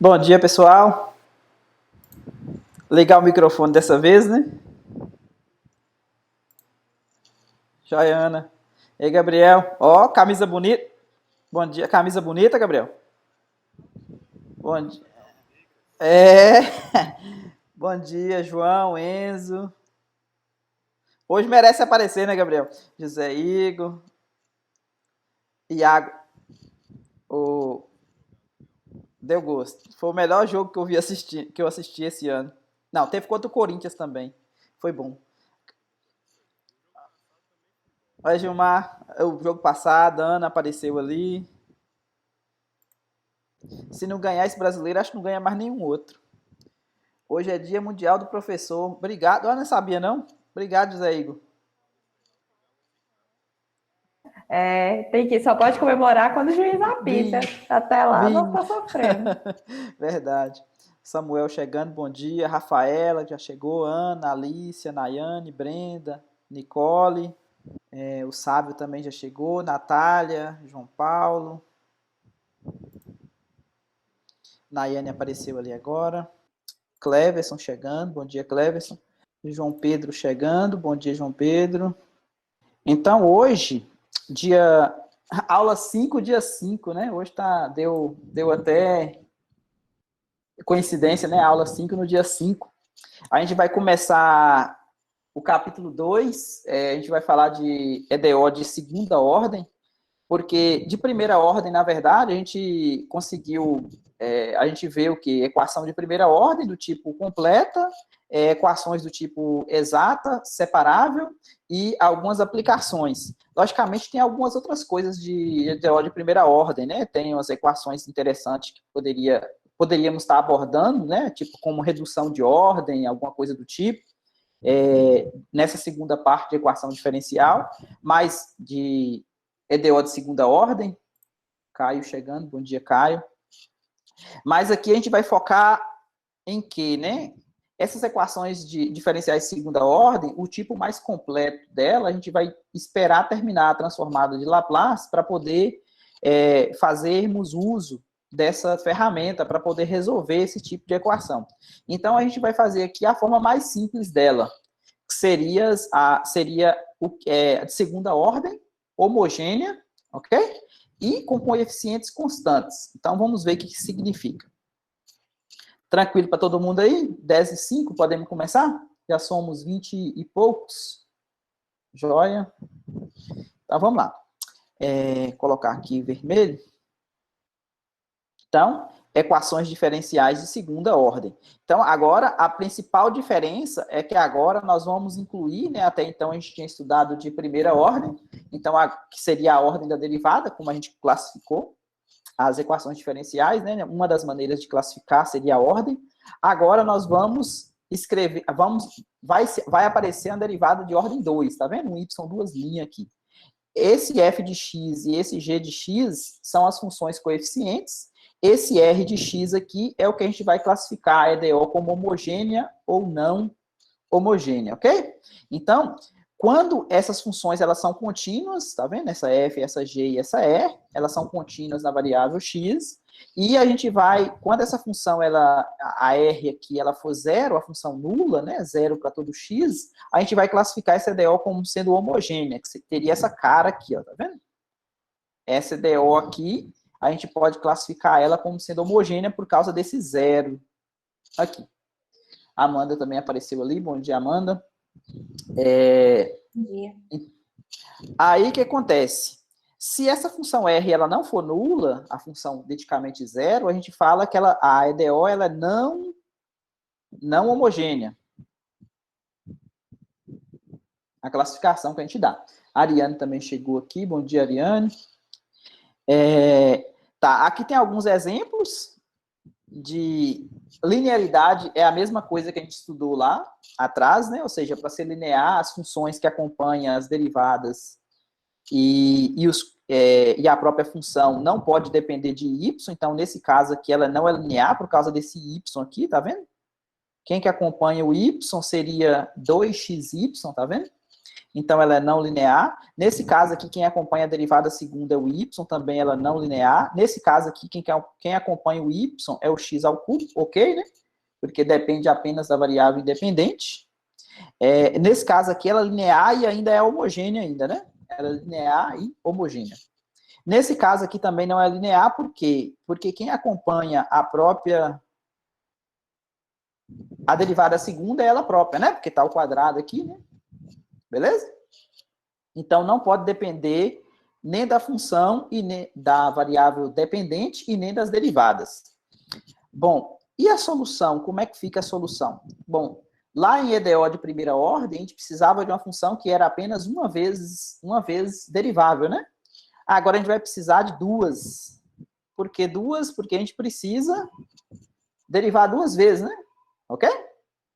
Bom dia, pessoal. Ligar o microfone dessa vez, né? Joia, Ana. E aí, Gabriel? Ó, camisa bonita. Bom dia. Camisa bonita, Gabriel? Bom dia. É. Bom dia, João, Enzo. Hoje merece aparecer, né, Gabriel? José Igor, Iago. O... Deu gosto. Foi o melhor jogo que eu assisti esse ano. Não, teve contra o Corinthians também. Foi bom. Olha, Gilmar, o jogo passado, a Ana apareceu ali. Se não ganhar esse brasileiro, acho que não ganha mais nenhum outro. Hoje é Dia Mundial do Professor. Obrigado. Eu não sabia, não? Obrigado, José Igor. Só pode comemorar quando o juiz apita. Vim, Até lá não vim. tá sofrendo. Verdade. Samuel chegando, bom dia. Rafaela já chegou. Ana, Alicia, Nayane, Brenda, Nicole. O Sábio também já chegou. Natália, João Paulo. Nayane apareceu ali agora. Cleverson chegando, bom dia, Cleverson. João Pedro chegando, bom dia, João Pedro. Então, hoje, aula 5, dia 5, né? Hoje deu até coincidência, né? Aula 5 no dia 5. A gente vai começar o capítulo 2, a gente vai falar de EDO de segunda ordem, porque de primeira ordem, na verdade, a gente conseguiu, a gente vê o que? Equação de primeira ordem, do tipo completa, equações do tipo exata, separável e algumas aplicações. Logicamente, tem algumas outras coisas de EDO de primeira ordem, né? Tem umas equações interessantes que poderíamos estar abordando, né? Tipo como redução de ordem, alguma coisa do tipo. Nessa segunda parte de equação diferencial, mas de EDO de segunda ordem. Caio chegando, bom dia, Caio. Mas aqui a gente vai focar em que, né? Essas equações de diferenciais de segunda ordem, o tipo mais completo dela, a gente vai esperar terminar a transformada de Laplace para poder fazermos uso dessa ferramenta para poder resolver esse tipo de equação. Então, a gente vai fazer aqui a forma mais simples dela, que seria de segunda ordem, homogênea, ok? E com coeficientes constantes. Então, vamos ver o que significa. Tranquilo para todo mundo aí? 10 e 5, podemos começar? Já somos 20 e poucos. Joia. Então, vamos lá. Colocar aqui vermelho. Então, equações diferenciais de segunda ordem. Então, agora, a principal diferença é que agora nós vamos incluir, né, até então a gente tinha estudado de primeira ordem, então, que seria a ordem da derivada, como a gente classificou as equações diferenciais, né, uma das maneiras de classificar seria a ordem. Agora nós vamos escrever, vai aparecer a derivada de ordem 2, tá vendo? Um y, duas linhas aqui. Esse f de x e esse g de x são as funções coeficientes. Esse r de x aqui é o que a gente vai classificar a EDO como homogênea ou não homogênea, ok? Então, quando essas funções elas são contínuas, tá vendo? Essa f, essa g e essa r, elas são contínuas na variável x, e a gente vai, quando essa função, a r aqui, ela for zero, a função nula, né, zero para todo x, a gente vai classificar essa EDO como sendo homogênea, que teria essa cara aqui, ó, tá vendo? Essa EDO aqui, a gente pode classificar ela como sendo homogênea por causa desse zero aqui. A Amanda também apareceu ali, bom dia, Amanda. Bom dia. Aí o que acontece? Se essa função R ela não for nula, a função identicamente zero, a gente fala que a EDO ela é não homogênea. A classificação que a gente dá. A Ariane também chegou aqui. Bom dia, Ariane. Tá, aqui tem alguns exemplos de linearidade. É a mesma coisa que a gente estudou lá atrás, né? Ou seja, para ser linear, as funções que acompanham as derivadas e a própria função não pode depender de y, então nesse caso aqui ela não é linear por causa desse y aqui, tá vendo? Quem que acompanha o y seria 2xy, tá vendo? então ela é não linear. Nesse caso aqui, quem acompanha a derivada segunda é o y, também ela é não linear. Nesse caso aqui, quem acompanha o y é o x ao cubo, ok, né? Porque depende apenas da variável independente. Nesse caso aqui, ela é linear e ainda é homogênea ainda, né? Ela é linear e homogênea. Nesse caso aqui também não é linear, por quê? Porque quem acompanha a derivada segunda é ela própria, né? Porque está ao quadrado aqui, né? Beleza? Então, não pode depender nem da função e nem da variável dependente e nem das derivadas. Bom, e a solução? Como é que fica a solução? Bom, lá em EDO de primeira ordem, a gente precisava de uma função que era apenas uma vez derivável, né? Agora a gente vai precisar de duas. Por que duas? Porque a gente precisa derivar duas vezes, né? Ok?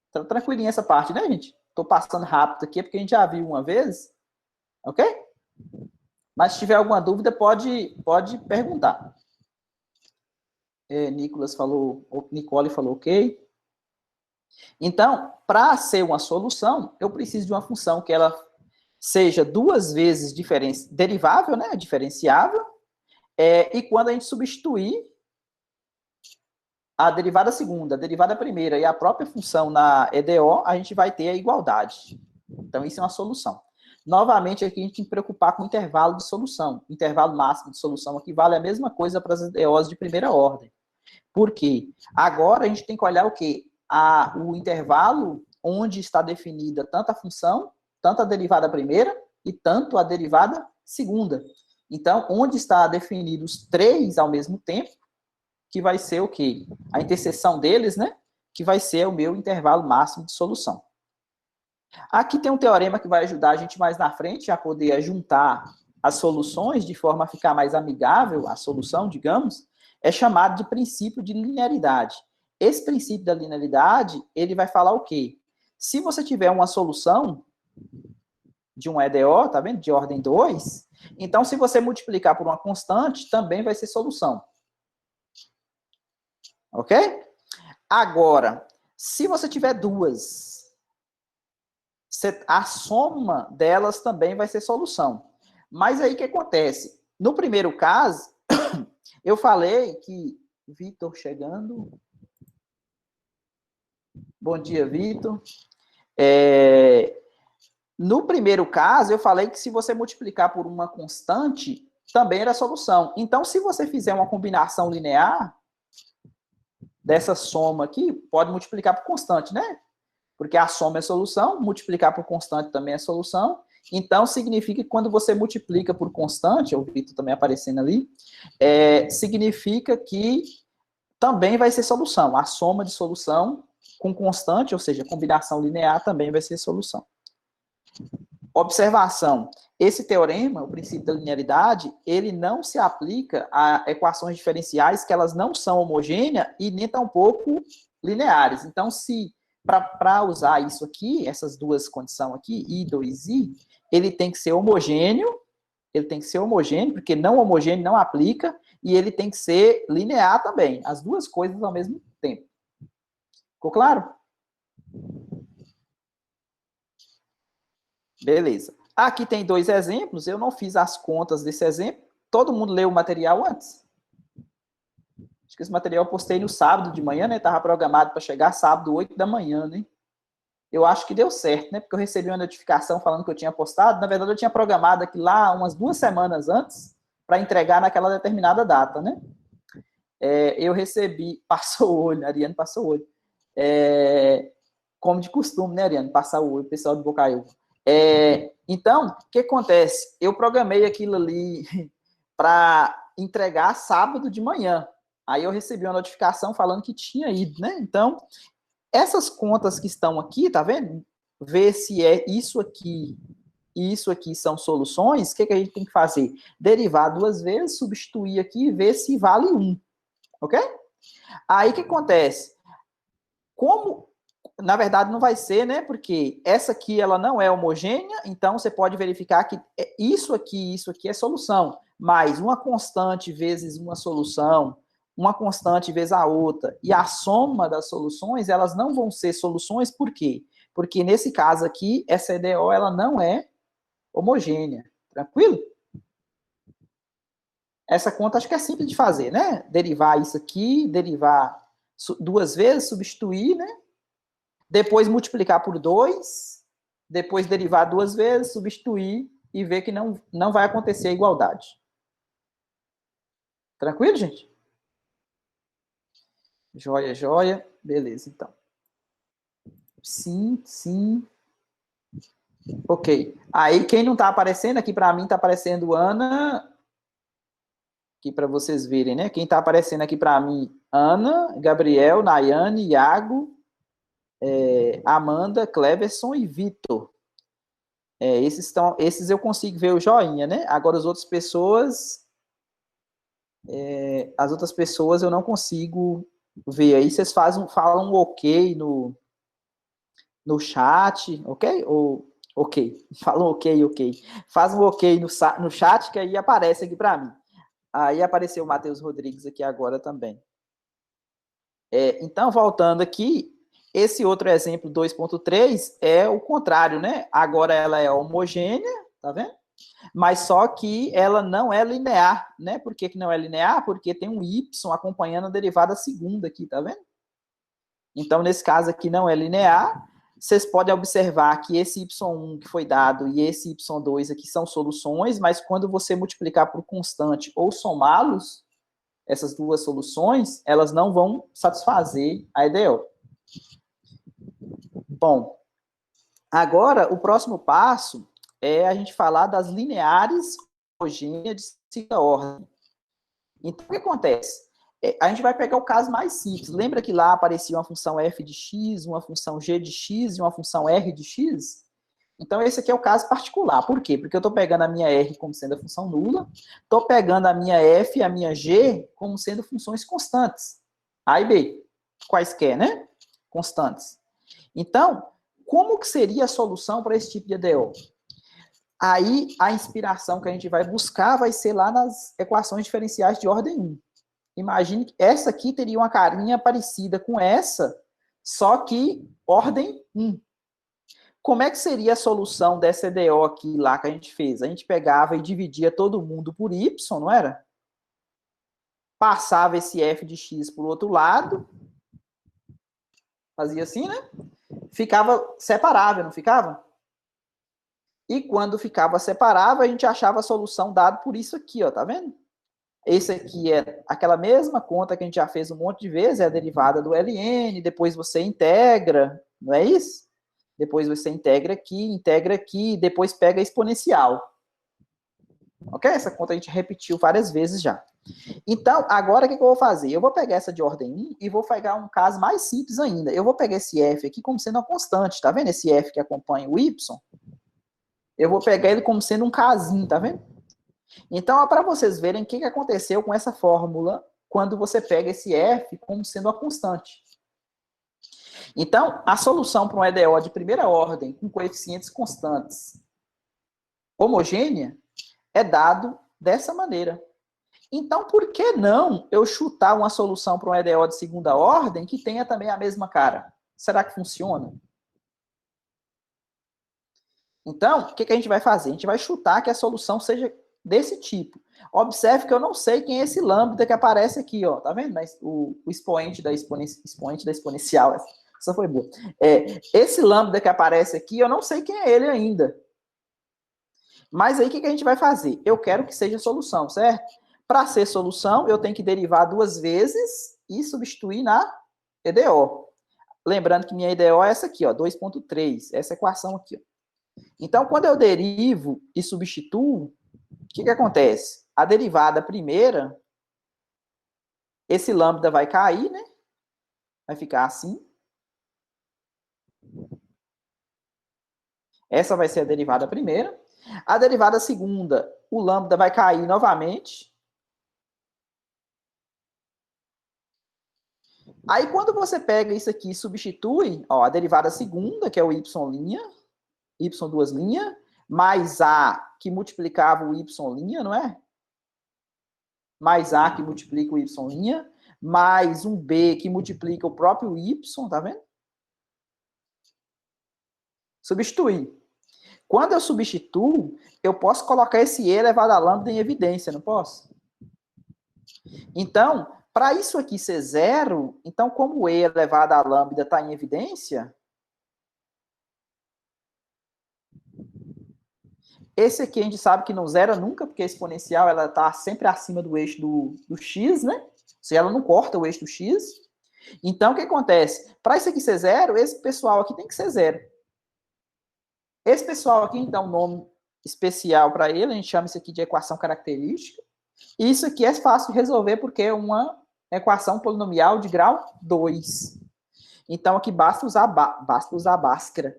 Então, tranquilinha essa parte, né, gente? Estou passando rápido aqui, porque a gente já viu uma vez. Ok? Mas se tiver alguma dúvida, pode perguntar. Nicolas falou, Nicole falou ok. Então, para ser uma solução, eu preciso de uma função que ela seja duas vezes derivável, né, diferenciável, e quando a gente substituir a derivada segunda, a derivada primeira e a própria função na EDO, a gente vai ter a igualdade. Então, isso é uma solução. Novamente, aqui a gente tem que preocupar com o intervalo de solução. O intervalo máximo de solução aqui vale a mesma coisa para as EDOs de primeira ordem. Por quê? Agora a gente tem que olhar o quê? O intervalo onde está definida tanto a função, tanto a derivada primeira e tanto a derivada segunda. Então, onde está definidos os três ao mesmo tempo, que vai ser o quê? A interseção deles, né? Que vai ser o meu intervalo máximo de solução. Aqui tem um teorema que vai ajudar a gente mais na frente a poder juntar as soluções de forma a ficar mais amigável, a solução, digamos, é chamado de princípio de linearidade. Esse princípio da linearidade, ele vai falar o quê? Se você tiver uma solução de um EDO, tá vendo? De ordem 2, então se você multiplicar por uma constante, também vai ser solução. Ok? Agora, se você tiver duas, a soma delas também vai ser solução. Mas aí o que acontece? No primeiro caso, eu falei que... Vitor chegando. Bom dia, Vitor. No primeiro caso, eu falei que se você multiplicar por uma constante, também era solução. Então, se você fizer uma combinação linear dessa soma aqui, pode multiplicar por constante, né? Porque a soma é solução, multiplicar por constante também é solução. Então, significa que quando você multiplica por constante, o Vitor também aparecendo ali, significa que também vai ser solução. A soma de solução com constante, ou seja, combinação linear, também vai ser solução. Observação. Esse teorema, o princípio da linearidade, ele não se aplica a equações diferenciais que elas não são homogêneas e nem tampouco lineares. Então, se para usar isso aqui, essas duas condições aqui, I, 2I, ele tem que ser homogêneo, porque não homogêneo não aplica, e ele tem que ser linear também, as duas coisas ao mesmo tempo. Ficou claro? Beleza. Aqui tem dois exemplos, eu não fiz as contas desse exemplo. Todo mundo leu o material antes? Acho que esse material eu postei no sábado de manhã, né? Estava programado para chegar sábado, 8 da manhã, né? Eu acho que deu certo, né? Porque eu recebi uma notificação falando que eu tinha postado. Na verdade, eu tinha programado aqui lá umas 2 semanas antes para entregar naquela determinada data, né? Eu recebi... Passou o olho, Ariane passou o olho. Como de costume, né, Ariane? Passar o olho, o pessoal do Bocaiúva. Então, o que acontece? Eu programei aquilo ali para entregar sábado de manhã. Aí eu recebi uma notificação falando que tinha ido, né? Então, essas contas que estão aqui, tá vendo? Ver se é isso aqui e isso aqui são soluções, o que a gente tem que fazer? Derivar duas vezes, substituir aqui e ver se vale 1. Ok? Aí o que acontece? Como... Na verdade, não vai ser, né? Porque essa aqui, ela não é homogênea, então você pode verificar que isso aqui é solução. Mas uma constante vezes uma solução, uma constante vezes a outra, e a soma das soluções, elas não vão ser soluções, por quê? Porque nesse caso aqui, essa EDO, ela não é homogênea. Tranquilo? Essa conta acho que é simples de fazer, né? Derivar isso aqui, derivar duas vezes, substituir, né? Depois multiplicar por 2, depois derivar duas vezes, substituir e ver que não vai acontecer a igualdade. Tranquilo, gente? Joia, joia. Beleza, então. Sim, sim. Ok. Aí, quem não está aparecendo, aqui para mim está aparecendo Ana, aqui para vocês verem, né? Quem está aparecendo aqui para mim, Ana, Gabriel, Nayane, Iago, Amanda, Cleverson e Vitor. Esses eu consigo ver o joinha, né? Agora as outras pessoas eu não consigo ver. Aí vocês falam um ok no chat, ok? Ou ok, falam ok. Faz um ok no chat que aí aparece aqui para mim. Aí apareceu o Matheus Rodrigues aqui agora também. Então, voltando aqui, esse outro exemplo 2.3 é o contrário, né? Agora ela é homogênea, tá vendo? Mas só que ela não é linear, né? Por que não é linear? Porque tem um y acompanhando a derivada segunda aqui, tá vendo? Então, nesse caso aqui não é linear. Vocês podem observar que esse y1 que foi dado e esse y2 aqui são soluções, mas quando você multiplicar por constante ou somá-los, essas duas soluções, elas não vão satisfazer a EDO. Bom, agora o próximo passo é a gente falar das lineares homogêneas de segunda ordem. Então, o que acontece? A gente vai pegar o caso mais simples. Lembra que lá aparecia uma função f de x, uma função g de x e uma função r de x? Então, esse aqui é o caso particular. Por quê? Porque eu estou pegando a minha r como sendo a função nula, estou pegando a minha f e a minha g como sendo funções constantes. A e b, quaisquer, né? Constantes. Então, como que seria a solução para esse tipo de EDO? Aí, a inspiração que a gente vai buscar vai ser lá nas equações diferenciais de ordem 1. Imagine que essa aqui teria uma carinha parecida com essa, só que ordem 1. Como é que seria a solução dessa EDO aqui lá que a gente fez? A gente pegava e dividia todo mundo por y, não era? Passava esse f de x para o outro lado. Fazia assim, né? Ficava separável, não ficava? E quando ficava separável, a gente achava a solução dada por isso aqui, ó, tá vendo? Esse aqui é aquela mesma conta que a gente já fez um monte de vezes, é a derivada do ln, depois você integra, não é isso? Depois você integra aqui, depois pega a exponencial. Ok? Essa conta a gente repetiu várias vezes já. Então, agora o que eu vou fazer? Eu vou pegar essa de ordem 1 e vou pegar um caso mais simples ainda. Eu vou pegar esse f aqui como sendo uma constante, tá vendo? Esse f que acompanha o y. Eu vou pegar ele como sendo um casinho, tá vendo? Então, para vocês verem o que aconteceu com essa fórmula quando você pega esse f como sendo uma constante. Então, a solução para um EDO de primeira ordem com coeficientes constantes homogênea é dado dessa maneira. Então, por que não eu chutar uma solução para um EDO de segunda ordem que tenha também a mesma cara? Será que funciona? Então, o que a gente vai fazer? A gente vai chutar que a solução seja desse tipo. Observe que eu não sei quem é esse lambda que aparece aqui, ó. Tá vendo? O expoente da exponencial. Essa foi boa. Esse lambda que aparece aqui, eu não sei quem é ele ainda. Mas aí, o que a gente vai fazer? Eu quero que seja solução, certo? Para ser solução, eu tenho que derivar duas vezes e substituir na EDO. Lembrando que minha EDO é essa aqui, ó, 2.3. Essa equação aqui, ó. Então, quando eu derivo e substituo, o que acontece? A derivada primeira, esse lambda vai cair, né? Vai ficar assim. Essa vai ser a derivada primeira. A derivada segunda, o lambda vai cair novamente. Aí, quando você pega isso aqui e substitui, ó, a derivada segunda, que é o y', y duas linhas, mais a que multiplicava o y', não é? Mais a que multiplica o y', mais um b que multiplica o próprio y, tá vendo? Substituir. Quando eu substituo, eu posso colocar esse E elevado a lambda em evidência, não posso? Então, para isso aqui ser zero, então como o E elevado a lambda está em evidência, esse aqui a gente sabe que não zera nunca, porque a exponencial ela está sempre acima do eixo do x, né? Ou seja, ela não corta o eixo do x. Então, o que acontece? Para isso aqui ser zero, esse pessoal aqui tem que ser zero. Esse pessoal aqui, então, um nome especial para ele, a gente chama isso aqui de equação característica. E isso aqui é fácil de resolver, porque é uma equação polinomial de grau 2. Então, aqui basta usar Bhaskara.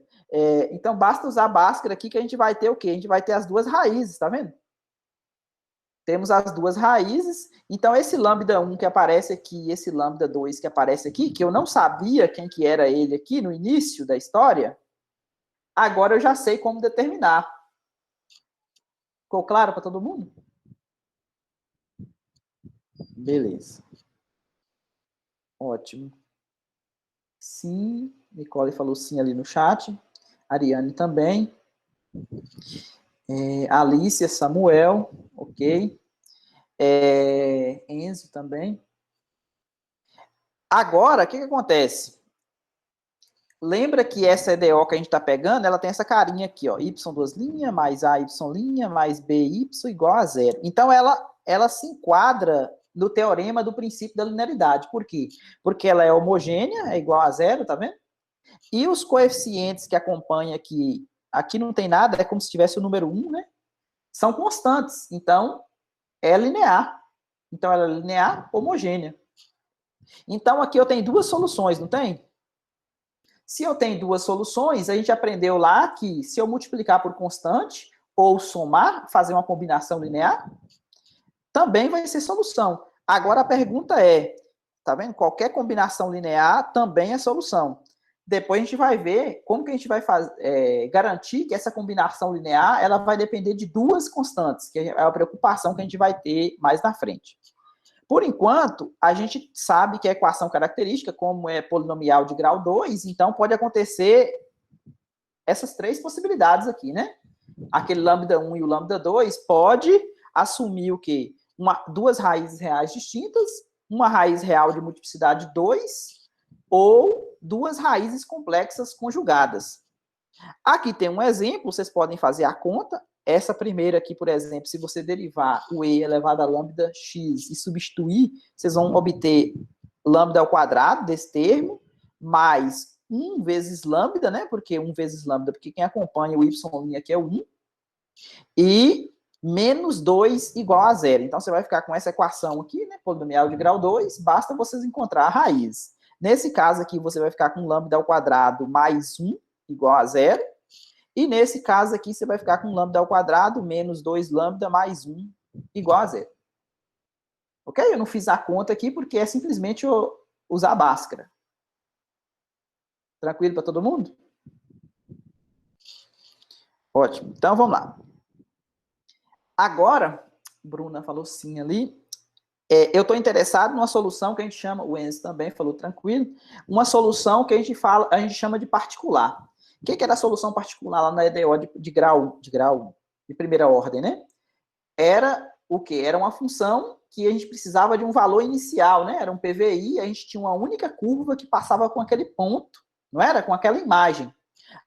Então, basta usar Bhaskara aqui que a gente vai ter o quê? A gente vai ter as duas raízes, tá vendo? Temos as duas raízes. Então, esse lambda 1 que aparece aqui e esse lambda 2 que aparece aqui, que eu não sabia quem que era ele aqui no início da história, agora eu já sei como determinar. Ficou claro para todo mundo? Beleza. Ótimo. Sim, Nicole falou sim ali no chat. Ariane também. Alicia, Samuel, ok. Enzo também. Agora, o que acontece? Lembra que essa EDO que a gente está pegando, ela tem essa carinha aqui, ó, y duas linhas, mais a y linha, mais by igual a zero. Então, ela se enquadra no teorema do princípio da linearidade. Por quê? Porque ela é homogênea, é igual a zero, tá vendo? E os coeficientes que acompanham aqui não tem nada, é como se tivesse o número 1, né? São constantes, então é linear. Então ela é linear homogênea. Então aqui eu tenho duas soluções, não tem? Se eu tenho duas soluções, a gente aprendeu lá que se eu multiplicar por constante ou somar, fazer uma combinação linear, também vai ser solução. Agora a pergunta é, tá vendo? Qualquer combinação linear também é solução. Depois a gente vai ver como que a gente vai garantir que essa combinação linear ela vai depender de duas constantes, que é a preocupação que a gente vai ter mais na frente. Por enquanto, a gente sabe que a equação característica, como é polinomial de grau 2, então pode acontecer essas três possibilidades aqui, né? Aquele lambda 1 e o lambda 2 pode assumir o quê? Duas raízes reais distintas, uma raiz real de multiplicidade 2, ou duas raízes complexas conjugadas. Aqui tem um exemplo, vocês podem fazer a conta. Essa primeira aqui, por exemplo, se você derivar o e elevado a lambda x e substituir, vocês vão obter lambda ao quadrado desse termo, mais 1 vezes lambda, né? Porque 1 vezes lambda, porque quem acompanha o y' aqui é o 1, e menos 2 igual a zero. Então, você vai ficar com essa equação aqui, né? Polinomial de grau 2, basta vocês encontrar a raiz. Nesse caso aqui, você vai ficar com lambda ao quadrado mais 1 igual a zero. E nesse caso aqui, você vai ficar com lambda ao quadrado menos 2 lambda mais 1 igual a zero. Ok? Eu não fiz a conta aqui porque é simplesmente usar a Bhaskara. Tranquilo para todo mundo? Ótimo. Então, vamos lá. Agora, Bruna falou sim ali. Eu estou interessado numa solução que a gente chama, o Enzo também falou tranquilo, uma solução que a gente chama de particular. O que era a solução particular lá na EDO de grau 1, de primeira ordem, né? Era o quê? Era uma função que a gente precisava de um valor inicial, né? Era um PVI, a gente tinha uma única curva que passava com aquele ponto, não era? Com aquela imagem.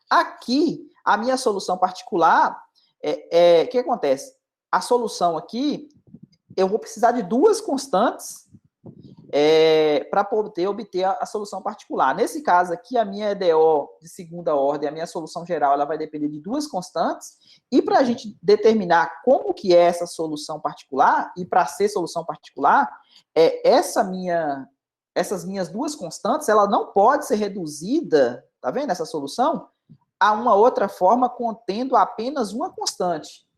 Aqui, a minha solução particular, o que acontece? A solução aqui, eu vou precisar de duas constantes para poder obter a solução particular. Nesse caso aqui, a minha EDO de segunda ordem, a minha solução geral, ela vai depender de duas constantes, e para a gente determinar como que é essa solução particular, e para ser solução particular, essas minhas duas constantes, ela não pode ser reduzida, tá vendo essa solução? A uma outra forma contendo apenas uma constante.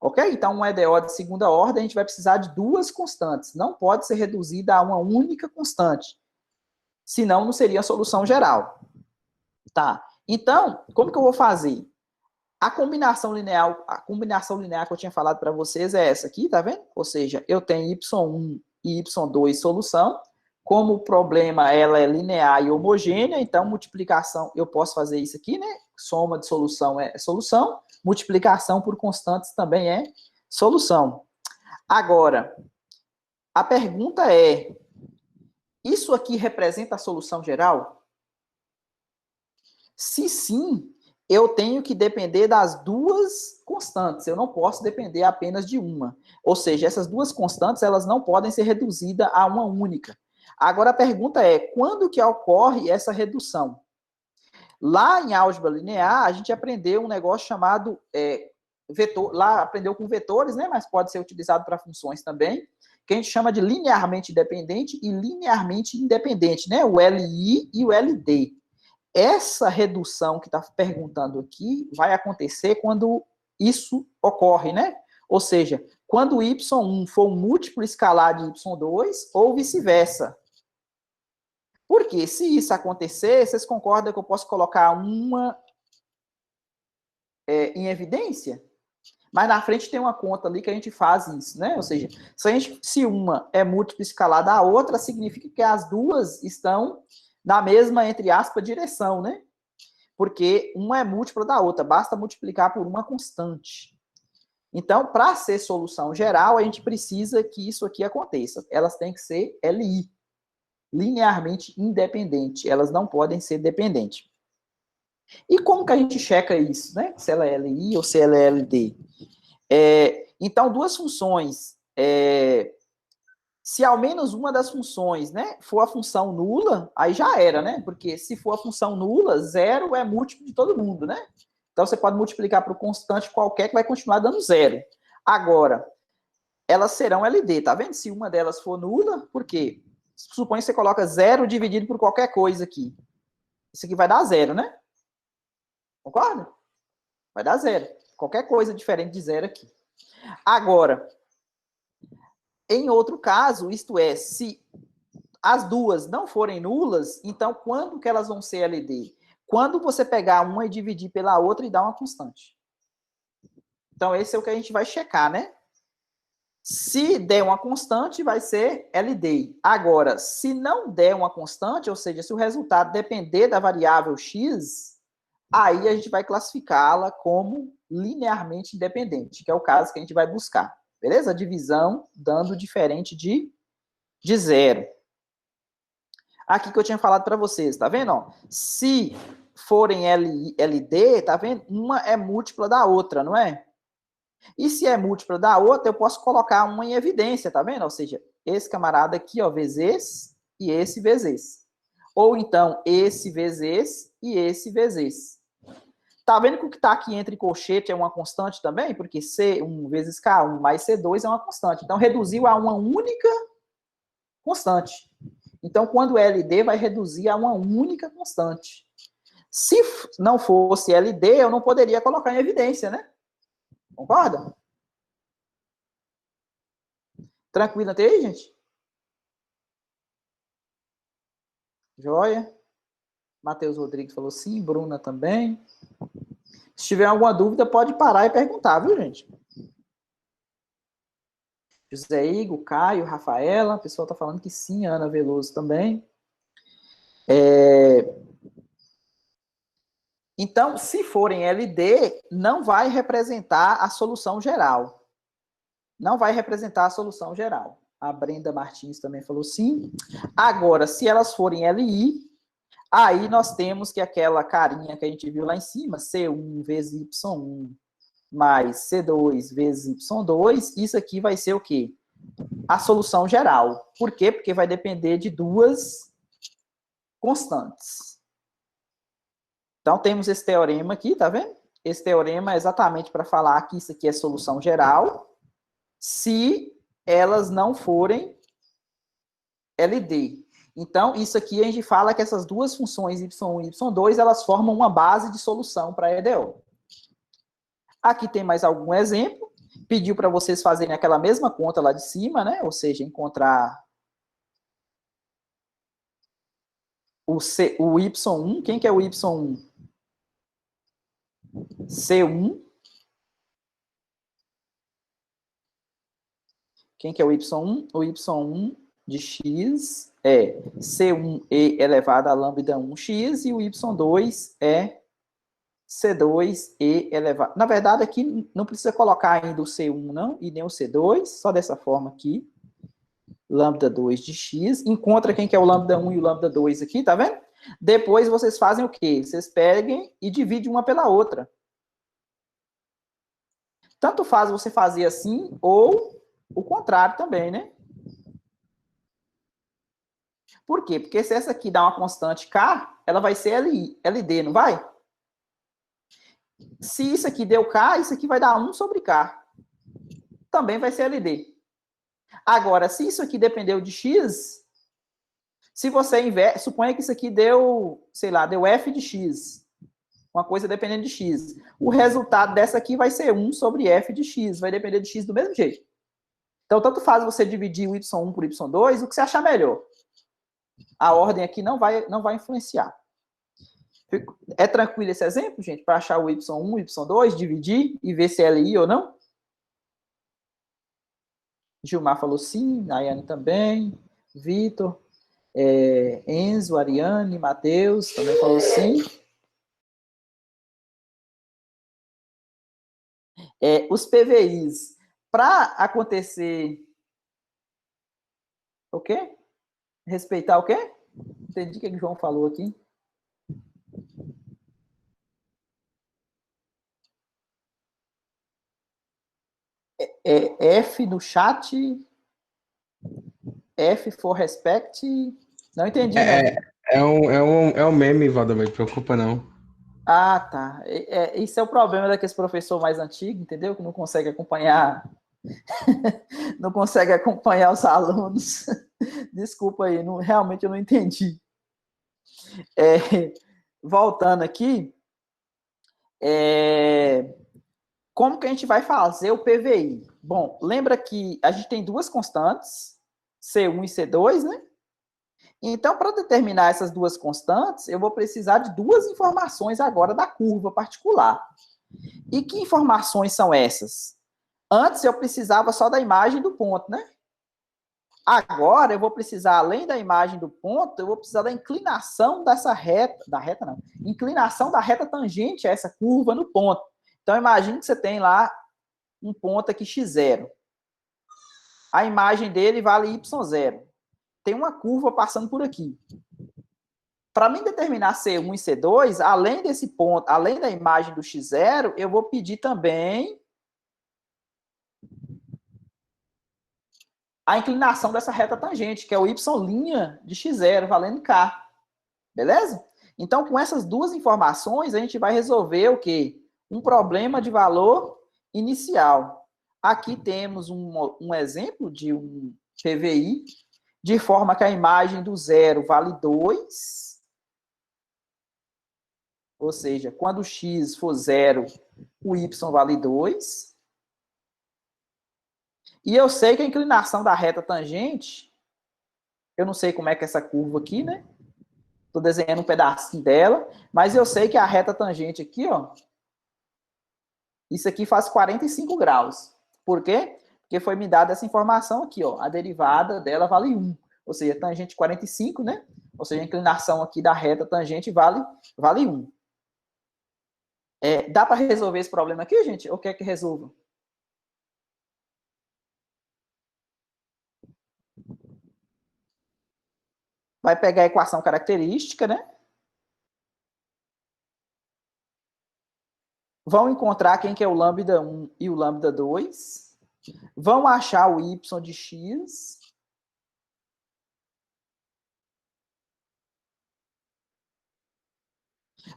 Ok? Então, uma EDO de segunda ordem, a gente vai precisar de duas constantes. Não pode ser reduzida a uma única constante. Senão, não seria a solução geral. Tá. Então, como que eu vou fazer? A combinação linear que eu tinha falado para vocês é essa aqui, tá vendo? Ou seja, eu tenho y1 e y2 solução. Como o problema ela é linear e homogênea, então multiplicação, eu posso fazer isso aqui, né? Soma de solução é solução, multiplicação por constantes também é solução. Agora, a pergunta é, isso aqui representa a solução geral? Se sim, eu tenho que depender das duas constantes, eu não posso depender apenas de uma. Ou seja, essas duas constantes, elas não podem ser reduzidas a uma única. Agora a pergunta é, quando que ocorre essa redução? Lá em álgebra linear, a gente aprendeu um negócio chamado vetor, lá aprendeu com vetores, né, mas pode ser utilizado para funções também, que a gente chama de linearmente dependente e linearmente independente, né, o LI e o LD. Essa redução que está perguntando aqui vai acontecer quando isso ocorre, né? Ou seja, quando y1 for um múltiplo escalar de y2 ou vice-versa. Porque se isso acontecer, vocês concordam que eu posso colocar uma em evidência? Mas na frente tem uma conta ali que a gente faz isso, né? Ou seja, se uma é múltiplo escalar da outra, significa que as duas estão na mesma, entre aspas, direção, né? Porque uma é múltipla da outra, basta multiplicar por uma constante. Então, para ser solução geral, a gente precisa que isso aqui aconteça. Elas têm que ser LI, linearmente independente. Elas não podem ser dependentes. E como que a gente checa isso, né? Se ela é LI ou se ela é LD? Então, duas funções. Se ao menos uma das funções, né, for a função nula, aí já era, né? Porque se for a função nula, zero é múltiplo de todo mundo, né? Então, você pode multiplicar por constante qualquer que vai continuar dando zero. Agora, elas serão LD, tá vendo? Se uma delas for nula, por quê? Supõe que você coloca zero dividido por qualquer coisa aqui. Isso aqui vai dar zero, né? Concorda? Vai dar zero. Qualquer coisa diferente de zero aqui. Agora, em outro caso, isto é, se as duas não forem nulas, então quando que elas vão ser LD? Quando você pegar uma e dividir pela outra e dar uma constante. Então, esse é o que a gente vai checar, né? Se der uma constante, vai ser LD. Agora, se não der uma constante, ou seja, se o resultado depender da variável x, aí a gente vai classificá-la como linearmente independente, que é o caso que a gente vai buscar. Beleza? Divisão dando diferente de zero. Aqui que eu tinha falado para vocês, tá vendo? Ó, se forem LD, tá vendo? Uma é múltipla da outra, não é? E se é múltipla da outra, eu posso colocar uma em evidência, tá vendo? Ou seja, esse camarada aqui, ó, vezes esse, e esse vezes esse. Ou então, esse vezes esse, e esse vezes esse. Tá vendo que o que está aqui entre colchete é uma constante também? Porque C1 vezes K1 mais C2 é uma constante. Então, reduziu a uma única constante. Então, quando LD vai reduzir a uma única constante. Se não fosse LD, eu não poderia colocar em evidência, né? Concorda? Tranquilo até aí, gente? Joia? Matheus Rodrigues falou sim, Bruna também. Se tiver alguma dúvida, pode parar e perguntar, viu, gente? José Igor, Caio, Rafaela, a pessoa está falando que sim, Ana Veloso também. Então, se forem LD, não vai representar a solução geral. Não vai representar a solução geral. A Brenda Martins também falou sim. Agora, se elas forem LI, aí nós temos que aquela carinha que a gente viu lá em cima, C1 vezes Y1 mais C2 vezes Y2, isso aqui vai ser o quê? A solução geral. Por quê? Porque vai depender de duas constantes. Então, temos esse teorema aqui, tá vendo? Esse teorema é exatamente para falar que isso aqui é solução geral, se elas não forem LD. Então, isso aqui a gente fala que essas duas funções y1 e y2, elas formam uma base de solução para a EDO. Aqui tem mais algum exemplo. Pediu para vocês fazerem aquela mesma conta lá de cima, né? Ou seja, encontrar o y1. Quem que é o y1? C1. Quem que é o y1? O y1 de x é C1e elevado a lambda 1x e o y2 é C2e elevado. Na verdade, aqui não precisa colocar ainda o C1, não, e nem o C2, só dessa forma aqui. Lambda 2 de x. Encontra quem que é o lambda 1 e o lambda 2 aqui, tá vendo? Depois vocês fazem o quê? Vocês peguem e dividem uma pela outra. Tanto faz você fazer assim, ou o contrário também, né? Por quê? Porque se essa aqui dá uma constante K, ela vai ser LD, não vai? Se isso aqui deu K, isso aqui vai dar 1 sobre K. Também vai ser LD. Agora, se isso aqui dependeu de X, se você suponha que isso aqui deu, sei lá, deu F de X. Uma coisa dependendo de X. O resultado dessa aqui vai ser 1 sobre F de X. Vai depender de X do mesmo jeito. Então, tanto faz você dividir o Y1 por Y2, o que você achar melhor. A ordem aqui não vai influenciar. É tranquilo esse exemplo, gente? Para achar o Y1 e o Y2, dividir e ver se é LI ou não? Gilmar falou sim, Nayane também, Vitor, Enzo, Ariane, Matheus também falou sim. Os PVIs, para acontecer o quê? Respeitar o quê? Entendi o que o João falou aqui. F no chat. F for respect. Não entendi, não. É um meme, Valdemar, não preocupa não. Ah, tá. Isso é o problema daqueles professor mais antigo, entendeu? Que não consegue acompanhar. Não consegue acompanhar os alunos. Desculpa aí, realmente eu não entendi. Voltando aqui, como que a gente vai fazer o PVI? Bom, lembra que a gente tem duas constantes, C1 e C2, né? Então, para determinar essas duas constantes, eu vou precisar de duas informações agora da curva particular. E que informações são essas? Antes eu precisava só da imagem do ponto, né? Agora eu vou precisar, além da imagem do ponto, eu vou precisar da inclinação dessa reta, inclinação da reta tangente a essa curva no ponto. Então, imagine que você tem lá um ponto aqui x0. A imagem dele vale y0. Tem uma curva passando por aqui. Para mim determinar C1 e C2, além desse ponto, além da imagem do x0, eu vou pedir também a inclinação dessa reta tangente, que é o y' de x0, valendo k. Beleza? Então, com essas duas informações, a gente vai resolver o quê? Um problema de valor inicial. Aqui temos um exemplo de um PVI, de forma que a imagem do zero vale 2. Ou seja, quando o x for 0, o y vale 2. E eu sei que a inclinação da reta tangente, eu não sei como é que é essa curva aqui, né? Estou desenhando um pedacinho dela, mas eu sei que a reta tangente aqui, ó, isso aqui faz 45 graus. Por quê? Porque foi me dada essa informação aqui, ó, a derivada dela vale 1. Ou seja, tangente 45, né? Ou seja, a inclinação aqui da reta tangente vale 1. Dá para resolver esse problema aqui, gente? Ou quer que resolva? Vai pegar a equação característica, né? Vão encontrar quem que é o lambda 1 e o lambda 2. Vão achar o y de x.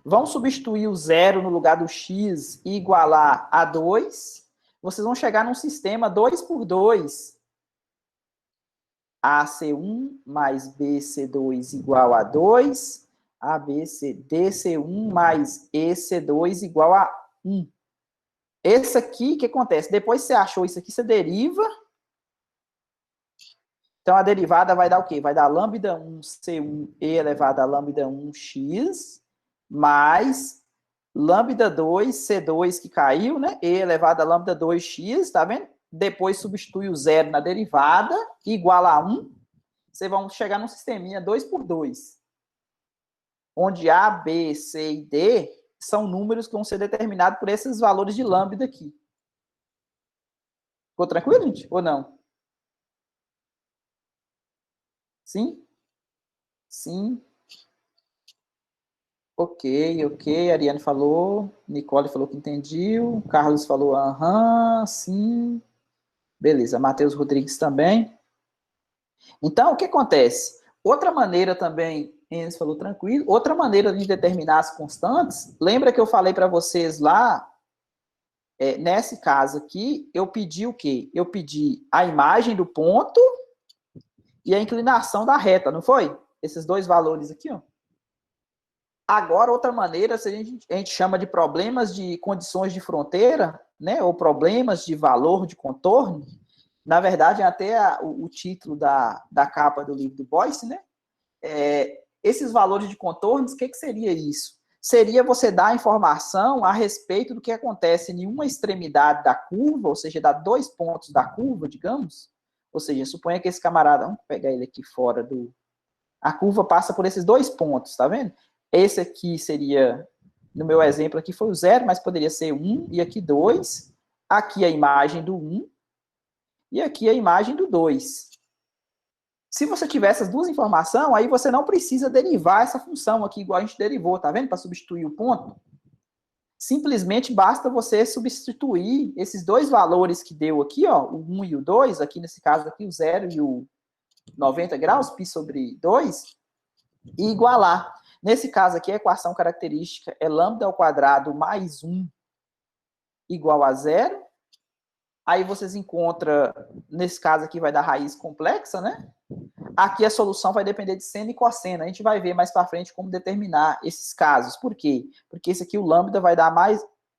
Vão substituir o zero no lugar do x e igualar a 2. Vocês vão chegar num sistema 2 por 2. AC1 mais BC2 igual a 2. ABCDC1 mais EC2 igual a 1. Esse aqui, o que acontece? Depois que você achou isso aqui, você deriva. Então, a derivada vai dar o quê? Vai dar lambda 1 C1 E elevado a lambda 1 X mais lambda 2 C2 que caiu, né? E elevado a lambda 2X, tá vendo? Depois substitui o zero na derivada, igual a 1. vocês vão chegar num sisteminha 2 por 2, onde A, B, C e D são números que vão ser determinados por esses valores de lambda aqui. Ficou tranquilo, gente? Ou não? Sim? Sim. Ok, ok. A Ariane falou. Nicole falou que entendiu. Carlos falou, aham, sim. Beleza. Matheus Rodrigues também. Então, o que acontece? Outra maneira também, Enes falou tranquilo, outra maneira de determinar as constantes, lembra que eu falei para vocês lá, nesse caso aqui, eu pedi o quê? Eu pedi a imagem do ponto e a inclinação da reta, não foi? Esses dois valores aqui, ó. Agora, outra maneira, a gente chama de problemas de condições de fronteira, né, ou problemas de valor de contorno. Na verdade, até o título da capa do livro do Boyce, né? Esses valores de contornos, o que seria isso? Seria você dar informação a respeito do que acontece em uma extremidade da curva, ou seja, dá 2 pontos da curva, digamos. Ou seja, suponha que esse camarada, vamos pegar ele aqui fora do... A curva passa por esses 2 pontos, tá vendo? Esse aqui seria, no meu exemplo aqui foi o 0, mas poderia ser 1, e aqui 2. Aqui a imagem do 1, e aqui a imagem do 2. Se você tiver essas duas informações, aí você não precisa derivar essa função aqui, igual a gente derivou, tá vendo? Para substituir o ponto. Simplesmente basta você substituir esses dois valores que deu aqui, ó, o 1 e o 2, aqui nesse caso aqui, o 0 e o 90 graus, π sobre 2, e igualar. Nesse caso aqui, a equação característica é lambda ao quadrado mais 1 igual a 0. Aí vocês encontram, nesse caso aqui vai dar raiz complexa, né? Aqui a solução vai depender de seno e cosseno. A gente vai ver mais para frente como determinar esses casos. Por quê? Porque esse aqui, o lambda, vai dar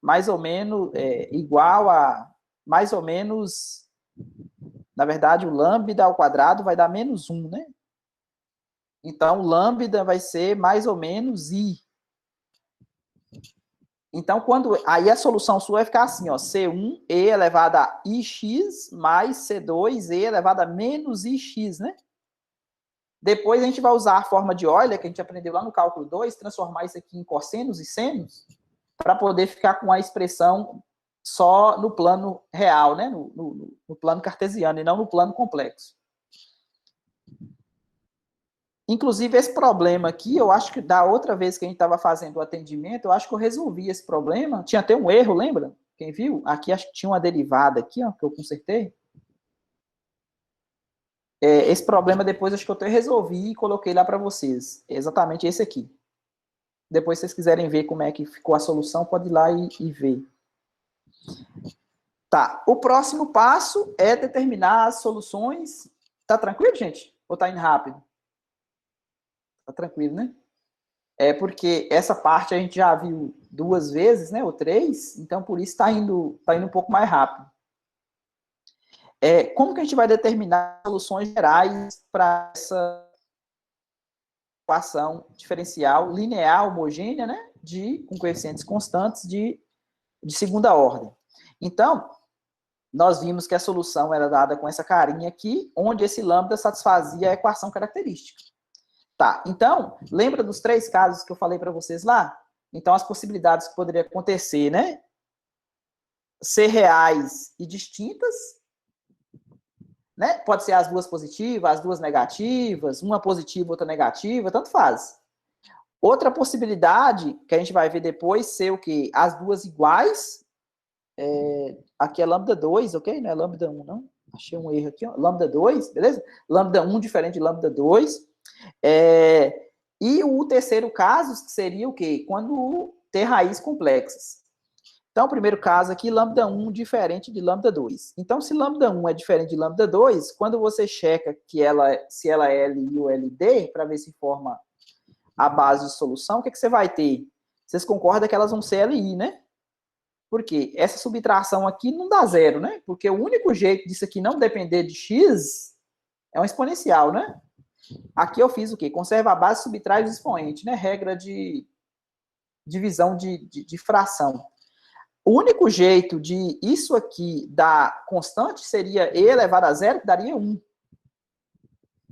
mais ou menos igual a... Mais ou menos... Na verdade, o lambda ao quadrado vai dar menos 1, né? Então, o lambda vai ser mais ou menos i. Então, aí a solução sua vai ficar assim, ó, C1 e elevado a ix mais C2 e elevado a menos ix, né? Depois a gente vai usar a forma de Euler, que a gente aprendeu lá no cálculo 2, transformar isso aqui em cossenos e senos, para poder ficar com a expressão só no plano real, né? No plano cartesiano, e não no plano complexo. Inclusive, esse problema aqui, eu acho que da outra vez que a gente estava fazendo o atendimento, eu acho que eu resolvi esse problema. Tinha até um erro, lembra? Quem viu? Aqui acho que tinha uma derivada aqui, ó, que eu consertei. Esse problema depois acho que eu até resolvi e coloquei lá para vocês. É exatamente esse aqui. Depois, se vocês quiserem ver como é que ficou a solução, pode ir lá e ver. Tá. O próximo passo é determinar as soluções. Tá tranquilo, gente? Ou tá indo rápido? Tá tranquilo, né? Porque essa parte a gente já viu 2 vezes, né? Ou 3, então por isso tá indo um pouco mais rápido. Como que a gente vai determinar soluções gerais para essa equação diferencial linear homogênea, né? Com coeficientes constantes de segunda ordem. Então, nós vimos que a solução era dada com essa carinha aqui, onde esse lambda satisfazia a equação característica. Tá, então, lembra dos 3 casos que eu falei para vocês lá? Então, as possibilidades que poderiam acontecer, né? Ser reais e distintas, né? Pode ser as duas positivas, as duas negativas, uma positiva, outra negativa, tanto faz. Outra possibilidade, que a gente vai ver depois, ser o quê? As duas iguais. Aqui é lambda 2, ok? Não é lambda 1, não. Achei um erro aqui, ó. Lambda 2, beleza? Lambda 1 diferente de lambda 2. E o terceiro caso seria o quê? Quando ter raízes complexas. Então, o primeiro caso aqui, lambda 1 diferente de lambda 2. Então, se lambda 1 é diferente de lambda 2, quando você checa se ela é LI ou LD, para ver se forma a base de solução, o que você vai ter? Vocês concordam que elas vão ser LI, né? Por quê? Essa subtração aqui não dá 0, né? Porque o único jeito disso aqui não depender de x é um exponencial, né? Aqui eu fiz o quê? Conserva a base, subtrai os expoentes, né? Regra de divisão de fração. O único jeito de isso aqui dar constante seria e elevado a 0, que daria 1.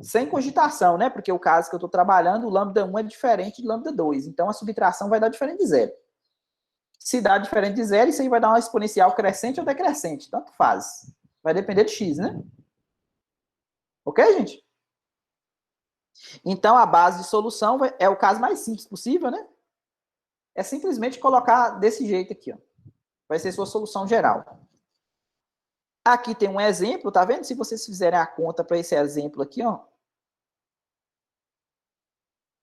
Sem cogitação, né? Porque o caso que eu estou trabalhando, o lambda 1 é diferente do lambda 2. Então, a subtração vai dar diferente de zero. Se dá diferente de zero, isso aí vai dar uma exponencial crescente ou decrescente. Tanto faz. Vai depender de x, né? Ok, gente? Então, a base de solução é o caso mais simples possível, né? É simplesmente colocar desse jeito aqui, ó. Vai ser sua solução geral. Aqui tem um exemplo, tá vendo? Se vocês fizerem a conta para esse exemplo aqui, ó,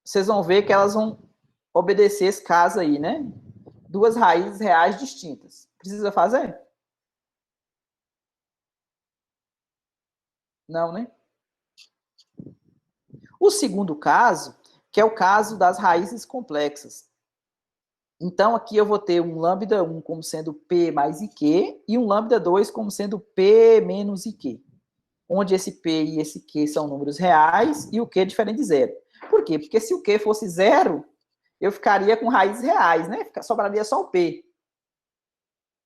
vocês vão ver que elas vão obedecer esse caso aí, né? Duas raízes reais distintas. Precisa fazer? Não, né? O segundo caso, que é o caso das raízes complexas. Então, aqui eu vou ter um lambda 1 como sendo P mais IQ e um lambda 2 como sendo P menos IQ. Onde esse P e esse Q são números reais e o Q é diferente de zero. Por quê? Porque se o Q fosse zero, eu ficaria com raízes reais, né? Sobraria só o P.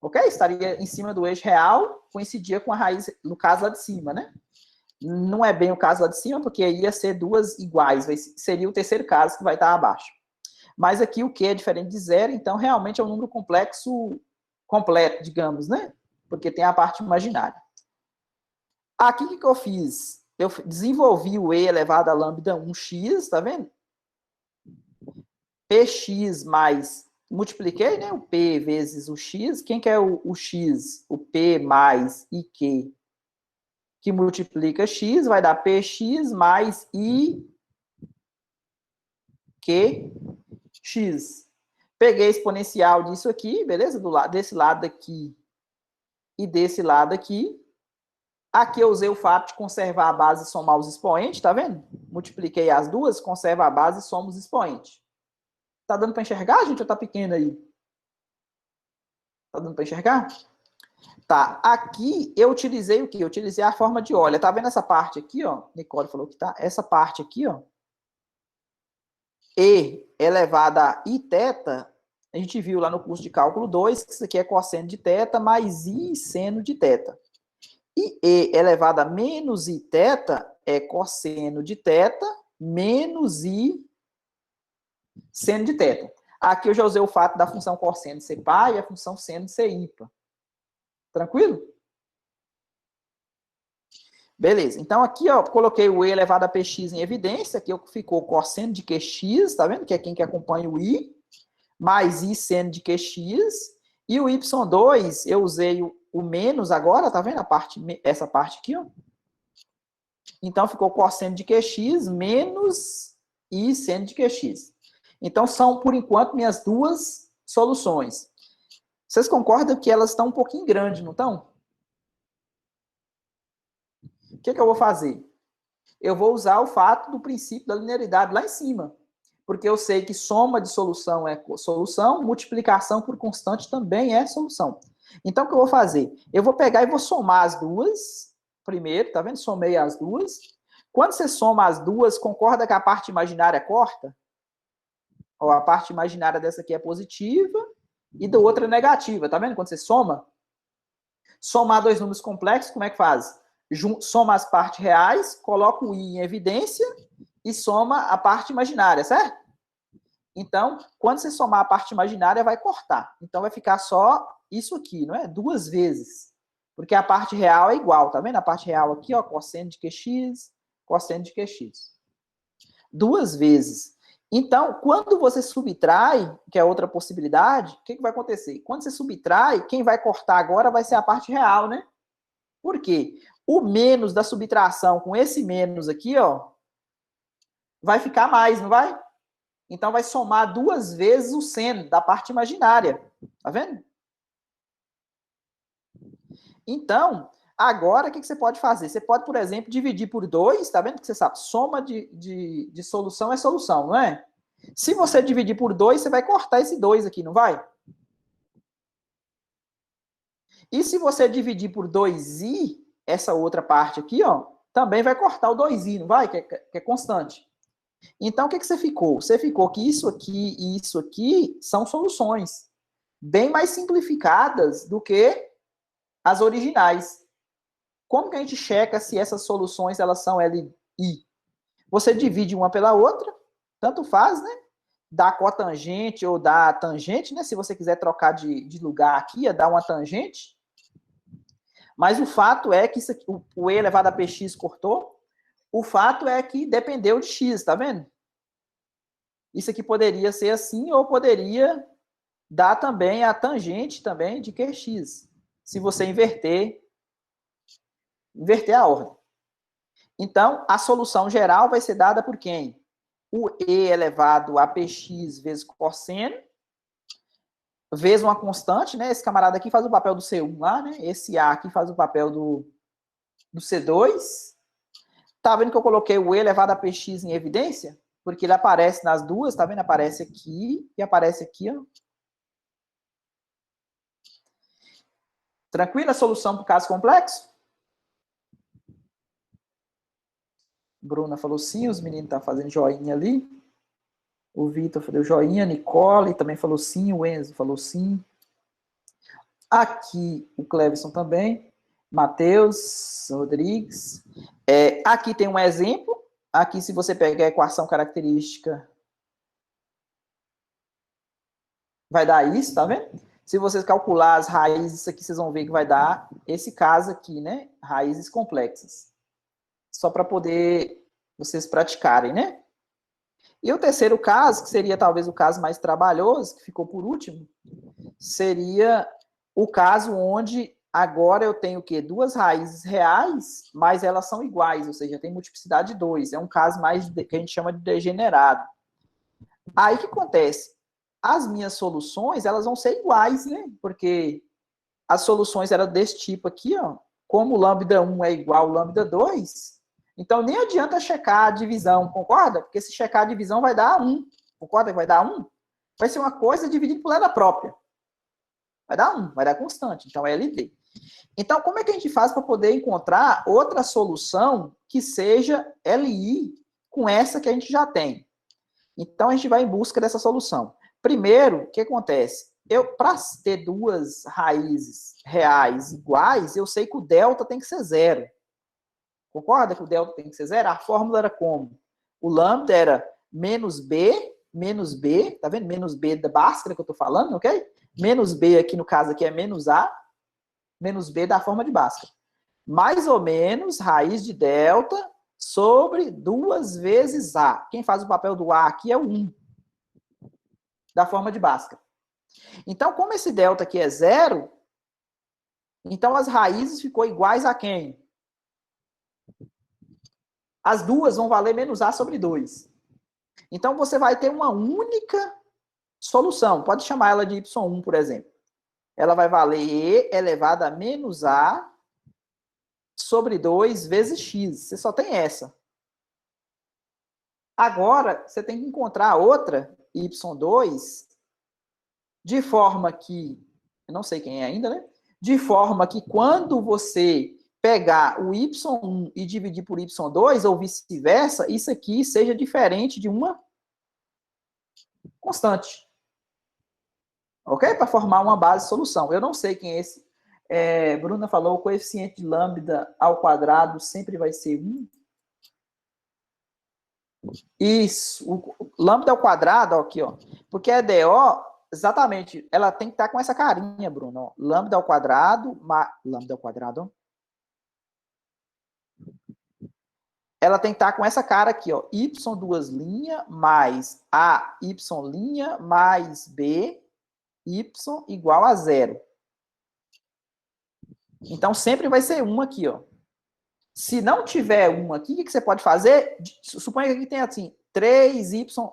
Ok? Estaria em cima do eixo real, coincidia com a raiz, no caso lá de cima, né? Não é bem o caso lá de cima, porque ia ser duas iguais, seria o terceiro caso que vai estar abaixo. Mas aqui o Q é diferente de zero, então realmente é um número complexo completo, digamos, né? Porque tem a parte imaginária. Aqui o que eu fiz? Eu desenvolvi o E elevado a lambda 1x, tá vendo? Px mais, multipliquei, né? O P vezes o x. Quem que é o x? O P mais IQ, que multiplica x, vai dar Px mais IQx. Peguei a exponencial disso aqui, beleza? Desse lado aqui e desse lado aqui. Aqui eu usei o fato de conservar a base e somar os expoentes, tá vendo? Multipliquei as duas, conserva a base e soma os expoentes. Tá dando para enxergar, gente, ou tá pequeno aí? Tá dando para enxergar? Tá, aqui eu utilizei o quê? Eu utilizei a forma de Euler. Tá vendo essa parte aqui, ó? Nicole falou que tá. Essa parte aqui, ó. E elevado a I θ, a gente viu lá no curso de cálculo 2, que isso aqui é cosseno de θ mais I seno de θ. E elevado a menos I θ é cosseno de θ menos I seno de θ. Aqui eu já usei o fato da função cosseno de ser pai e a função seno de ser ímpar. Tranquilo? Beleza. Então, aqui, ó, coloquei o E elevado a Px em evidência. Aqui ficou cosseno de QX, tá vendo? Que é quem que acompanha o I. Mais I seno de QX. E o Y2, eu usei o menos agora, tá vendo? Essa parte aqui, ó. Então, ficou cosseno de QX menos I seno de QX. Então, são, por enquanto, minhas duas soluções. Vocês concordam que elas estão um pouquinho grandes, não estão? O que eu vou fazer? Eu vou usar o fato do princípio da linearidade lá em cima. Porque eu sei que soma de solução é solução, multiplicação por constante também é solução. Então, o que eu vou fazer? Eu vou pegar e vou somar as duas. Primeiro, tá vendo? Somei as duas. Quando você soma as duas, concorda que a parte imaginária corta? Ó, a parte imaginária dessa aqui é positiva e da outra é negativa. Tá vendo? Quando você soma. Somar dois números complexos, como é que faz? Soma as partes reais, coloca o I em evidência e soma a parte imaginária, certo? Então, quando você somar a parte imaginária, vai cortar. Então, vai ficar só isso aqui, não é? Duas vezes. Porque a parte real é igual, tá vendo? A parte real aqui, ó, cosseno de QX, cosseno de QX. Duas vezes. Então, quando você subtrai, que é outra possibilidade, o que vai acontecer? Quando você subtrai, quem vai cortar agora vai ser a parte real, né? Por quê? O menos da subtração com esse menos aqui, ó, vai ficar mais, não vai? Então, vai somar duas vezes o seno da parte imaginária. Tá vendo? Então, agora, o que você pode fazer? Você pode, por exemplo, dividir por 2, tá vendo que você sabe? Soma de solução é solução, não é? Se você dividir por 2, você vai cortar esse 2 aqui, não vai? E se você dividir por 2i, essa outra parte aqui, ó, também vai cortar o 2i, não vai? Que é constante. Então, o que você ficou? Você ficou que isso aqui e isso aqui são soluções bem mais simplificadas do que as originais. Como que a gente checa se essas soluções elas são LI? você divide uma pela outra, tanto faz, né? Dá cotangente ou dá tangente, né? Se você quiser trocar de lugar aqui, dá uma tangente. Mas o fato é que isso aqui, o e elevado a px cortou. O fato é que dependeu de x, tá vendo? Isso aqui poderia ser assim, ou poderia dar também a tangente também de qx, se você inverter a ordem. Então, a solução geral vai ser dada por quem? O e elevado a px vezes cosseno, vezes uma constante, né? Esse camarada aqui faz o papel do C1 lá, né? Esse A aqui faz o papel do C2. Tá vendo que eu coloquei o e elevado a px em evidência? Porque ele aparece nas duas, tá vendo? Aparece aqui e aparece aqui, ó. Tranquila a solução para o caso complexo? Bruna falou sim, os meninos estão fazendo joinha ali. O Vitor falou joinha, Nicole também falou sim, o Enzo falou sim. Aqui o Cleverson também, Matheus Rodrigues. Aqui tem um exemplo. Aqui, se você pegar a equação característica, vai dar isso, tá vendo? Se vocês calcular as raízes, isso aqui vocês vão ver que vai dar esse caso aqui, né? Raízes complexas. Só para poder vocês praticarem, né? E o terceiro caso, que seria talvez o caso mais trabalhoso, que ficou por último, seria o caso onde agora eu tenho o quê? Duas raízes reais, mas elas são iguais, ou seja, tem multiplicidade de 2. É um caso mais que a gente chama de degenerado. Aí o que acontece? As minhas soluções, elas vão ser iguais, né? Porque as soluções eram desse tipo aqui, ó. Como lambda 1 é igual ao lambda 2, então nem adianta checar a divisão, concorda? Porque se checar a divisão vai dar 1. Concorda que vai dar 1? Vai ser uma coisa dividida por ela própria. Vai dar 1, vai dar constante. Então é LD. Então, como é que a gente faz para poder encontrar outra solução que seja LI com essa que a gente já tem? Então, a gente vai em busca dessa solução. Primeiro, o que acontece? Para ter duas raízes reais iguais, eu sei que o delta tem que ser 0. Concorda que o delta tem que ser 0? A fórmula era como? O lambda era menos B, tá vendo? Menos B da Bhaskara que eu estou falando, ok? Menos B aqui, no caso aqui, é menos A, menos B da forma de Bhaskara. Mais ou menos raiz de delta sobre 2 vezes A. Quem faz o papel do A aqui é o 1, da forma de Bhaskara. Então, como esse delta aqui é 0, então as raízes ficou iguais a quem? As duas vão valer menos A sobre 2. Então, você vai ter uma única solução. Pode chamar ela de Y1, por exemplo. Ela vai valer E elevado a menos A sobre 2 vezes X. Você só tem essa. Agora, você tem que encontrar a outra, Y2, de forma que... Eu não sei quem é ainda, né? De forma que quando você pegar o Y1 e dividir por Y2, ou vice-versa, isso aqui seja diferente de uma constante. Ok? Para formar uma base de solução. Eu não sei quem é esse. Bruna falou, o coeficiente de lambda ao quadrado sempre vai ser 1. Isso. O lambda ao quadrado, ó, aqui, ó. Porque a EDO, exatamente, ela tem que estar com essa carinha, Bruno. Ó. Lambda ao quadrado, lambda ao quadrado, ó. Ela tem que estar com essa cara aqui, ó. Y duas linhas mais A, Y linha mais B, Y igual a 0. Então, sempre vai ser 1 aqui, ó. Se não tiver 1 aqui, o que você pode fazer? Suponha que aqui tem assim, 3Y,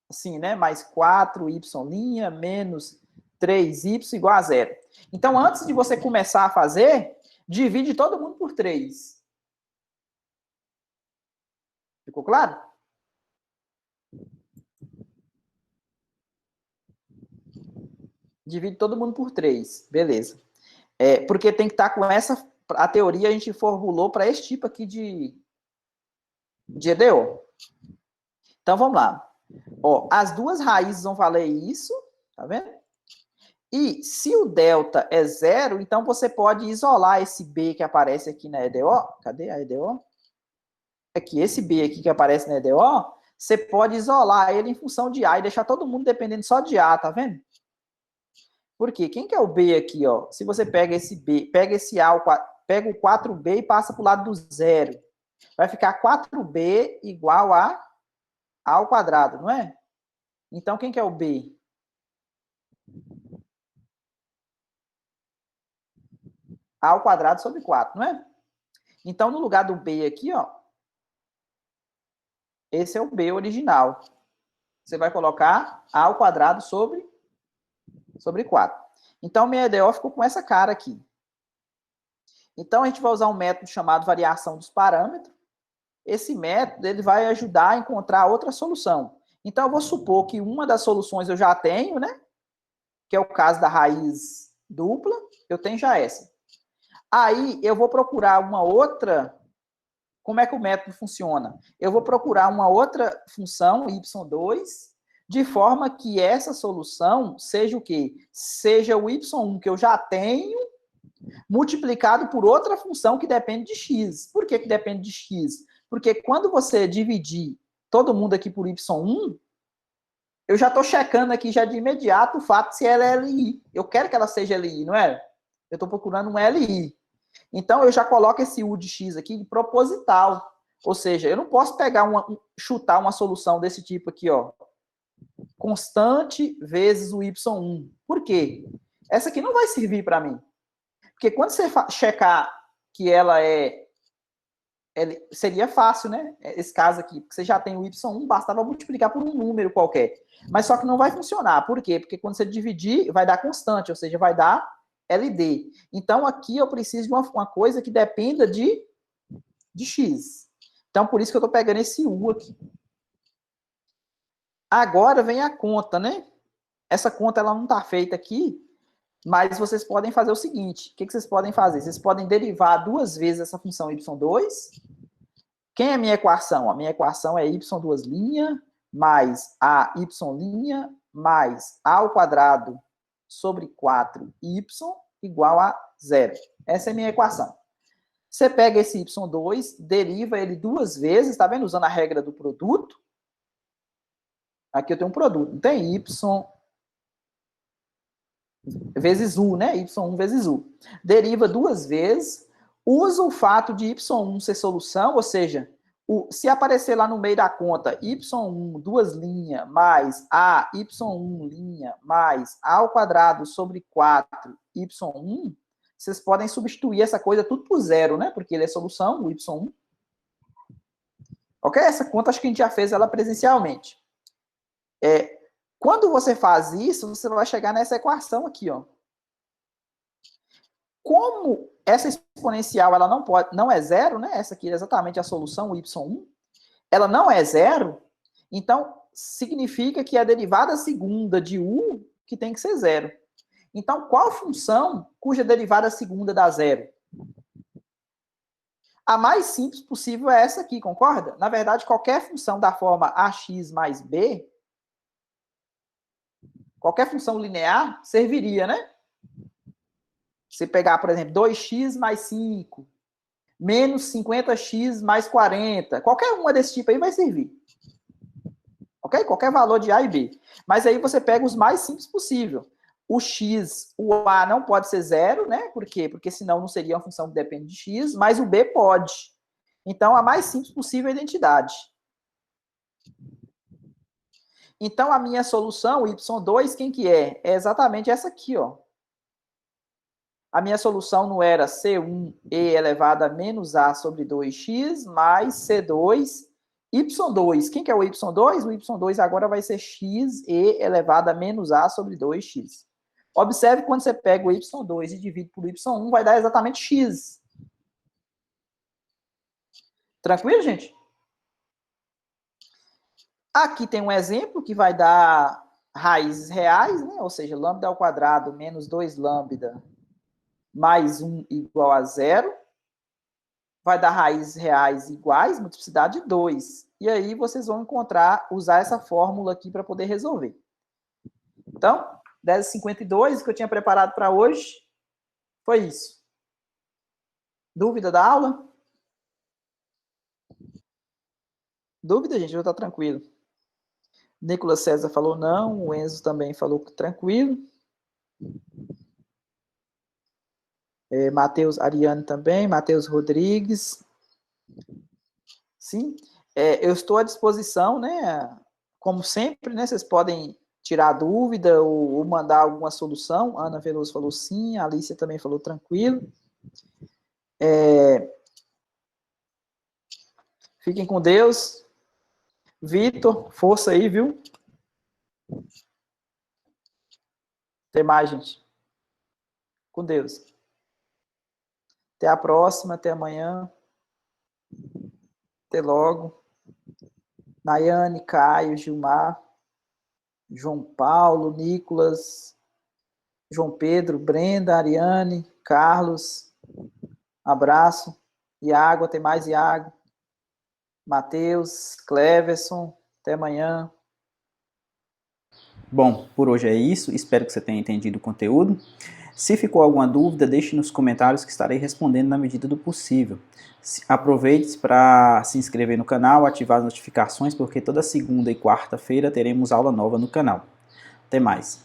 assim, né? Mais 4Y' menos 3Y igual a 0. Então, antes de você começar a fazer, divide todo mundo por 3. Ficou claro? Divide todo mundo por 3. Beleza. Porque tem que estar com essa... A teoria a gente formulou para esse tipo aqui de EDO. Então, vamos lá. Ó, as duas raízes vão valer isso, tá vendo? E se o delta é 0, então você pode isolar esse B que aparece aqui na EDO. Cadê a EDO? aqui, esse B aqui que aparece na EDO, você pode isolar ele em função de A e deixar todo mundo dependendo só de A, tá vendo? Por quê? Quem que é o B aqui, ó? Se você pega esse B, pega esse A, pega o 4B e passa para o lado do zero. Vai ficar 4B igual a A ao quadrado, não é? Então, quem que é o B? A ao quadrado sobre 4, não é? Então, no lugar do B aqui, ó, esse é o B original. Você vai colocar A ao quadrado sobre 4. Então, minha EDO ficou com essa cara aqui. Então, a gente vai usar um método chamado variação dos parâmetros. Esse método ele vai ajudar a encontrar outra solução. Então, eu vou supor que uma das soluções eu já tenho, né? Que é o caso da raiz dupla. Eu tenho já essa. Aí, eu vou procurar uma outra... Como é que o método funciona? Eu vou procurar uma outra função, y2, de forma que essa solução seja o quê? Seja o y1 que eu já tenho, multiplicado por outra função que depende de x. Por que depende de x? Porque quando você dividir todo mundo aqui por y1, eu já estou checando aqui já de imediato o fato se ela é LI. Eu quero que ela seja LI, não é? Eu estou procurando um LI. Então, eu já coloco esse U de x aqui de proposital. Ou seja, eu não posso pegar chutar uma solução desse tipo aqui, ó. Constante vezes o y1. Por quê? Essa aqui não vai servir para mim. Porque quando você checar que ela seria fácil, né? Esse caso aqui, porque você já tem o y1, bastava multiplicar por um número qualquer. Mas só que não vai funcionar. Por quê? Porque quando você dividir, vai dar constante, ou seja, vai dar LD. Então, aqui eu preciso de uma coisa que dependa de x. Então, por isso que eu estou pegando esse U aqui. Agora vem a conta, né? Essa conta ela não está feita aqui, mas vocês podem fazer o seguinte. O que vocês podem fazer? Vocês podem derivar duas vezes essa função y2. Quem é a minha equação? A minha equação é y2' mais ay' mais a ao quadrado sobre 4y igual a 0. Essa é a minha equação. Você pega esse y2, deriva ele duas vezes, tá vendo? Usando a regra do produto. Aqui eu tenho um produto, não tem y vezes u, né? y1 vezes u. Deriva duas vezes, usa o fato de y1 ser solução, ou seja, se aparecer lá no meio da conta y1, duas linhas, mais a y1' mais a ao quadrado sobre 4y1, vocês podem substituir essa coisa tudo por zero, né? Porque ele é solução, o y1. Ok? Essa conta acho que a gente já fez ela presencialmente. Quando você faz isso, você vai chegar nessa equação aqui, ó. Como essa exponencial ela não é zero, né? Essa aqui é exatamente a solução, o y1. Ela não é zero, então significa que a derivada segunda de u que tem que ser zero. Então, qual função cuja derivada segunda dá zero? A mais simples possível é essa aqui, concorda? Na verdade, qualquer função da forma ax mais b, qualquer função linear serviria, né? Você pegar, por exemplo, 2x mais 5, menos 50x mais 40. Qualquer uma desse tipo aí vai servir. Ok? Qualquer valor de A e B. Mas aí você pega os mais simples possível. O x, o A não pode ser zero, né? Por quê? Porque senão não seria uma função que depende de x, mas o B pode. Então, a mais simples possível é a identidade. Então, a minha solução, y2, quem que é? É exatamente essa aqui, ó. A minha solução não era C1e elevado a menos A sobre 2x mais C2, y2. Quem que é o y2? O y2 agora vai ser xe elevado a menos A sobre 2x. Observe que quando você pega o y2 e divide por y1, vai dar exatamente x. Tranquilo, gente? Aqui tem um exemplo que vai dar raízes reais, né? Ou seja, lambda ao quadrado menos 2 lambda mais 1 igual a 0. Vai dar raízes reais iguais, multiplicidade de 2. E aí vocês vão usar essa fórmula aqui para poder resolver. Então, 10h52, que eu tinha preparado para hoje, foi isso. Dúvida da aula? Dúvida, gente? Já tá tranquilo. Nicolas César falou não, o Enzo também falou que tranquilo. Matheus Ariane também, Matheus Rodrigues. Sim, eu estou à disposição, né? Como sempre, né? Vocês podem tirar dúvida ou mandar alguma solução. Ana Veloso falou sim, a Alicia também falou tranquilo. Fiquem com Deus. Vitor, força aí, viu? Até mais, gente. Com Deus. Até a próxima, até amanhã. Até logo. Nayane, Caio, Gilmar, João Paulo, Nicolas, João Pedro, Brenda, Ariane, Carlos, abraço. Iago, até mais, Iago. Matheus, Cleverson, até amanhã. Bom, por hoje é isso. Espero que você tenha entendido o conteúdo. Se ficou alguma dúvida, deixe nos comentários que estarei respondendo na medida do possível. Aproveite para se inscrever no canal, ativar as notificações, porque toda segunda e quarta-feira teremos aula nova no canal. Até mais!